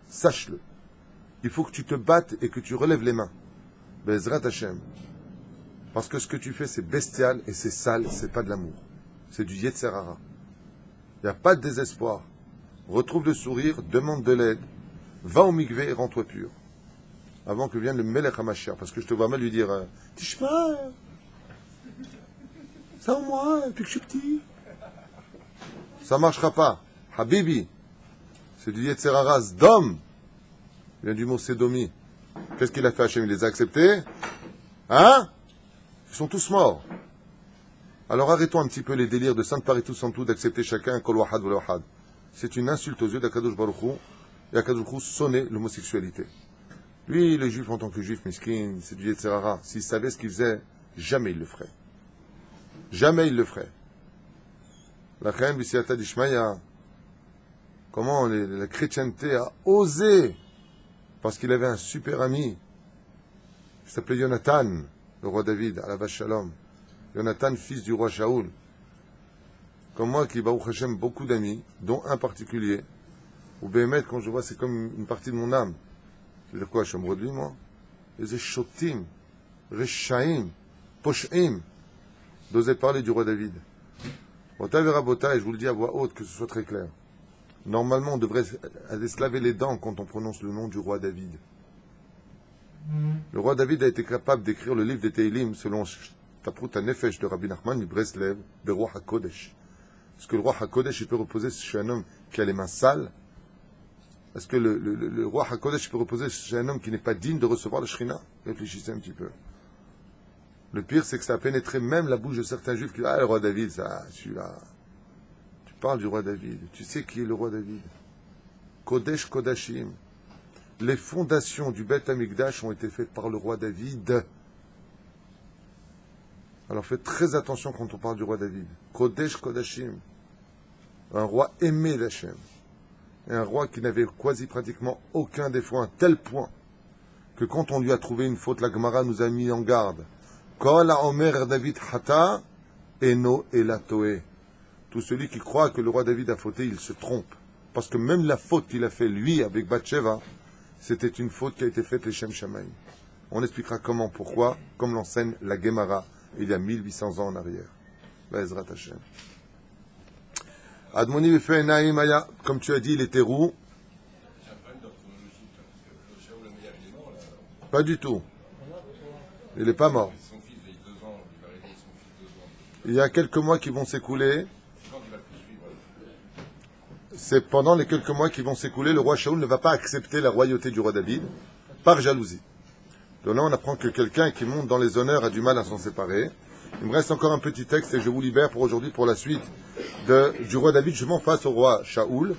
Sache-le. Il faut que tu te battes et que tu relèves les mains. Bezrat Hashem. Parce que ce que tu fais, c'est bestial et c'est sale, c'est pas de l'amour. C'est du Yetzer Hara. Il n'y a pas de désespoir. Retrouve le sourire, demande de l'aide, va au mikvé et rends-toi pur. Avant que vienne le Melech HaMashiach, parce que je te vois mal lui dire Tishma, ça au moins, depuis que je suis petit. Ça ne marchera pas. Habibi, c'est du Yetzer Hara Zdom. Il vient du mot Sédomi. Qu'est-ce qu'il a fait Hachem? Il les a acceptés? Hein? Ils sont tous morts. Alors arrêtons un petit peu les délires de Sainte Paritou Santou d'accepter chacun Kol Wahad V'Lo Wahad. C'est une insulte aux yeux d'Akadosh Baruch Hu, et Akadosh Baruch Hu sonnait l'homosexualité. Lui, le juif en tant que juif, miskin, c'est du Yetzer Hara. S'il savait ce qu'il faisait, jamais il le ferait. Jamais il le ferait. La Chaim B'Siyata d'Ishmaïa, comment la chrétienté a osé, parce qu'il avait un super ami, qui s'appelait Jonathan, le roi David, à la vache Shalom. Jonathan, fils du roi Shaoul. Comme moi, qui, Baruch Hashem, beaucoup d'amis, dont un particulier, où Béhémet, quand je vois, c'est comme une partie de mon âme. Je veux dire quoi, je suis amoureux de lui, moi? Les Eshotim, Reshaim, Poshim, d'oser parler du roi David. Bota verra Bota, et je vous le dis à voix haute, que ce soit très clair. Normalement, on devrait aller se laver les dents quand on prononce le nom du roi David. Le roi David a été capable d'écrire le livre des Teilim selon Taprut HaNefesh de Rabbi Nachman de Breslev, de roi HaKodesh. Est-ce que le roi HaKodesh il peut reposer chez un homme qui a les mains sales? Est-ce que le roi HaKodesh peut reposer chez un homme qui n'est pas digne de recevoir le Shrina? Réfléchissez un petit peu. Le pire, c'est que ça a pénétré même la bouche de certains juifs qui disent « Ah, le roi David, ça, celui-là. » Tu parles du roi David. Tu sais qui est le roi David? Kodesh Kodashim. Les fondations du Beth Amikdash ont été faites par le roi David. Alors faites très attention quand on parle du roi David. Kodesh Kodashim. Un roi aimé d'Hachem. Et un roi qui n'avait quasi pratiquement aucun défaut, à un tel point que quand on lui a trouvé une faute, la Gemara nous a mis en garde. Kol Omer David Hata Eno Elatoe. Tout celui qui croit que le roi David a fauté, il se trompe. Parce que même la faute qu'il a fait, lui, avec Bathsheba, c'était une faute qui a été faite les Shem Shamaim. On expliquera comment, pourquoi, comme l'enseigne la Gemara, il y a 1800 ans en arrière. Bezrat Hashem. Admoni Befe Naïm Aya, comme tu as dit, il était roux. Pas du tout. Il n'est pas mort. Il y a quelques mois qui vont s'écouler. C'est pendant les quelques mois qui vont s'écouler, le roi Shaoul ne va pas accepter la royauté du roi David par jalousie. Donc là, on apprend que quelqu'un qui monte dans les honneurs a du mal à s'en séparer. Il me reste encore un petit texte et je vous libère pour aujourd'hui, pour la suite du roi David. Je m'en face au roi Shaoul,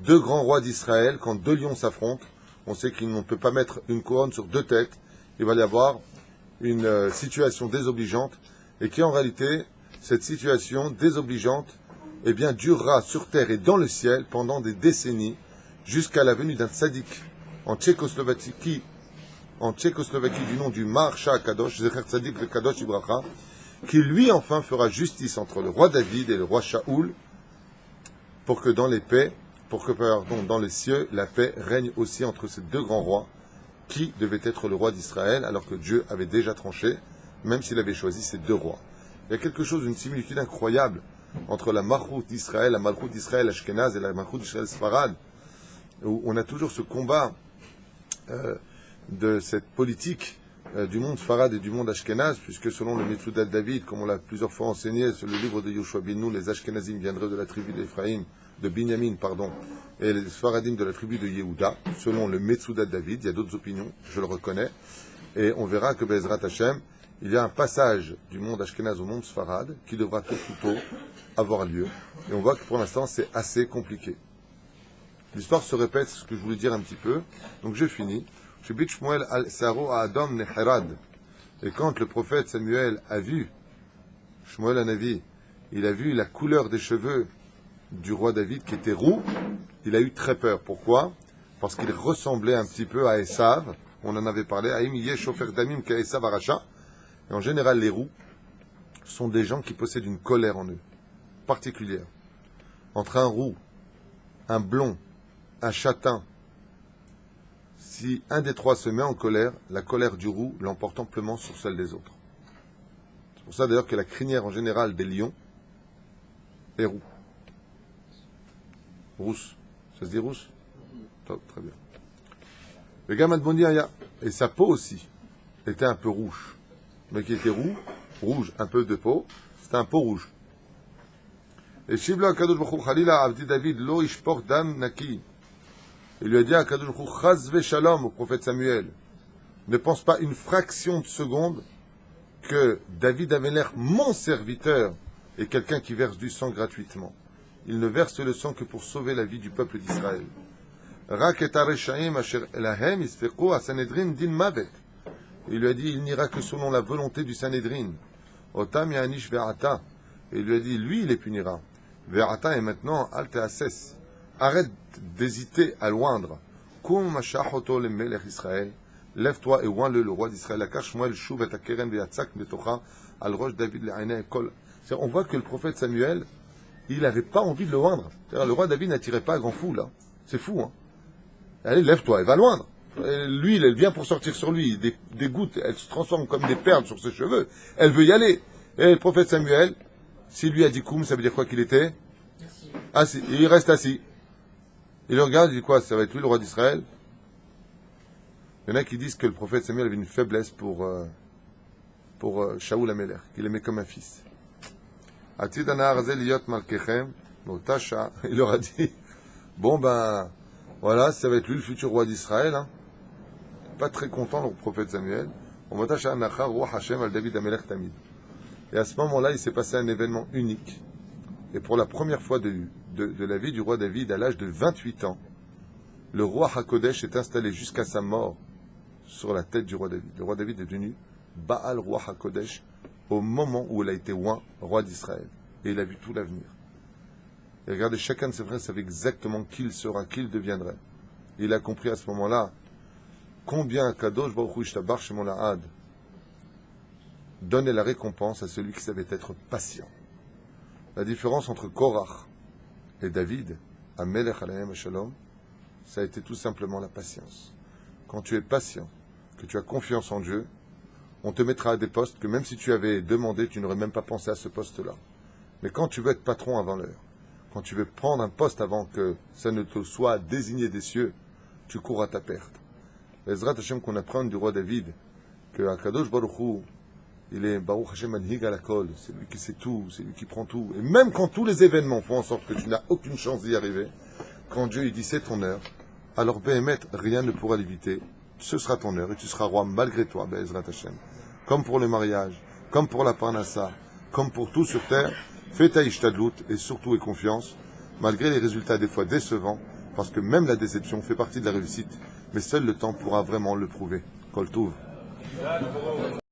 deux grands rois d'Israël. Quand deux lions s'affrontent, on sait qu'on ne peut pas mettre une couronne sur deux têtes. Il va y avoir une situation désobligeante et qui en réalité, cette situation désobligeante, eh bien, durera sur terre et dans le ciel pendant des décennies jusqu'à la venue d'un tzaddik en Tchécoslovaquie du nom du Marsha Kadosh, Zecher Tzadik le Kadosh Ibracha, qui lui enfin fera justice entre le roi David et le roi Shaoul pour que dans dans les cieux, la paix règne aussi entre ces deux grands rois qui devaient être le roi d'Israël alors que Dieu avait déjà tranché, même s'il avait choisi ces deux rois. Il y a quelque chose, une similitude incroyable entre la Malchout d'Israël, la Malchout d'Israël Ashkenaz et la Malchout d'Israël Sfarad, où on a toujours ce combat de cette politique du monde Sfarad et du monde Ashkenaz, puisque selon le Metzudat David, comme on l'a plusieurs fois enseigné sur le livre de Yoshua bin Nun, les Ashkenazim viendraient de la tribu de Binyamin, et les Sfaradim de la tribu de Yehuda, selon le Metzudat David. Il y a d'autres opinions, je le reconnais, et on verra que Bezrat Hashem, il y a un passage du monde Ashkenaz au monde Sfarad qui devra tout tôt avoir lieu. Et on voit que pour l'instant, c'est assez compliqué. L'histoire se répète, ce que je voulais dire un petit peu. Donc je finis. Et quand le prophète Samuel a vu Shmuel Hanavi, il a vu la couleur des cheveux du roi David qui était roux. Il a eu très peur. Pourquoi? Parce qu'il ressemblait un petit peu à Esav. On en avait parlé. Aïm Yeshofer Damim ka Esav Aracha. Et en général, les roux sont des gens qui possèdent une colère en eux, particulière. Entre un roux, un blond, un châtain, si un des trois se met en colère, la colère du roux l'emporte amplement sur celle des autres. C'est pour ça d'ailleurs que la crinière en général des lions est roux. Rousse. Ça se dit rousse? Top, très bien. Le gars Madbondi Aya. Et sa peau aussi était un peu rouge. Mais qui était rouge, un peu de peau, c'était un peau rouge. Et Shibla Kadosh Baruch Hu Khalila Abdi David Lo Ishpor Dam Naki. Il lui a dit à Kadosh Baruch Hu Chazve Shalom au prophète Samuel. Ne pense pas une fraction de seconde que David Amelech, mon serviteur, est quelqu'un qui verse du sang gratuitement. Il ne verse le sang que pour sauver la vie du peuple d'Israël. Rak et Areshaim Asher Elahem Isfeqo à Sanhedrin Din Mavet. Il lui a dit, il n'ira que selon la volonté du Sanhedrin. Otam Yanish Ve'ata. Et il lui a dit, lui, il les punira. Ve'ata est maintenant Alte Asses. Arrête d'hésiter à loindre. Kum Mashachoto le Melech Israël. Lève-toi et oins-le, le roi d'Israël. Akar Shmuel Shuv et Akeren Ve'atzak Betocha al Rosh David Le'ainei Kol. On voit que le prophète Samuel, il n'avait pas envie de le oindre. Le roi David n'attirait pas à grand fou, là. C'est fou, hein. Allez, lève-toi, et va loindre. L'huile, elle vient pour sortir sur lui. Des gouttes, elles se transforment comme des perles sur ses cheveux. Elle veut y aller. Et le prophète Samuel, s'il lui a dit koum, ça veut dire quoi qu'il était? Assis. Et il reste assis. Il le regarde, il dit quoi? Ça va être lui le roi d'Israël? Il y en a qui disent que le prophète Samuel avait une faiblesse pour Shaoul Amelech, qu'il aimait comme un fils. Il leur a dit, bon ben, voilà, ça va être lui le futur roi d'Israël. Hein. Pas très content, le prophète Samuel. Et à ce moment-là, il s'est passé un événement unique. Et pour la première fois de la vie du roi David, à l'âge de 28 ans, le roi HaKodesh est installé jusqu'à sa mort sur la tête du roi David. Le roi David est devenu Baal roi HaKodesh au moment où il a été oint roi d'Israël. Et il a vu tout l'avenir. Et regardez, chacun de ses frères savait exactement qui il sera, qui il deviendrait. Et il a compris à ce moment-là combien Kadosh Baruch Hu Ishtabach Shemo La'ad donnait la récompense à celui qui savait être patient. La différence entre Korach et David, Amelech Alayhem Shalom, ça a été tout simplement la patience. Quand tu es patient, que tu as confiance en Dieu, on te mettra à des postes que même si tu avais demandé, tu n'aurais même pas pensé à ce poste-là. Mais quand tu veux être patron avant l'heure, quand tu veux prendre un poste avant que ça ne te soit désigné des cieux, tu cours à ta perte. Ezrat Hashem qu'on apprenne du roi David, que Akadosh Baruch Hu, il est Baruch Hashem Manhig Alakol, c'est lui qui sait tout, c'est lui qui prend tout. Et même quand tous les événements font en sorte que tu n'as aucune chance d'y arriver, quand Dieu il dit c'est ton heure, alors Béhémet, rien ne pourra l'éviter, ce sera ton heure et tu seras roi malgré toi, Ezrat Hashem. Comme pour le mariage, comme pour la parnassa, comme pour tout sur terre, fais ta ishtadlout et surtout aie confiance, malgré les résultats des fois décevants, parce que même la déception fait partie de la réussite, mais seul le temps pourra vraiment le prouver. Kol Tov.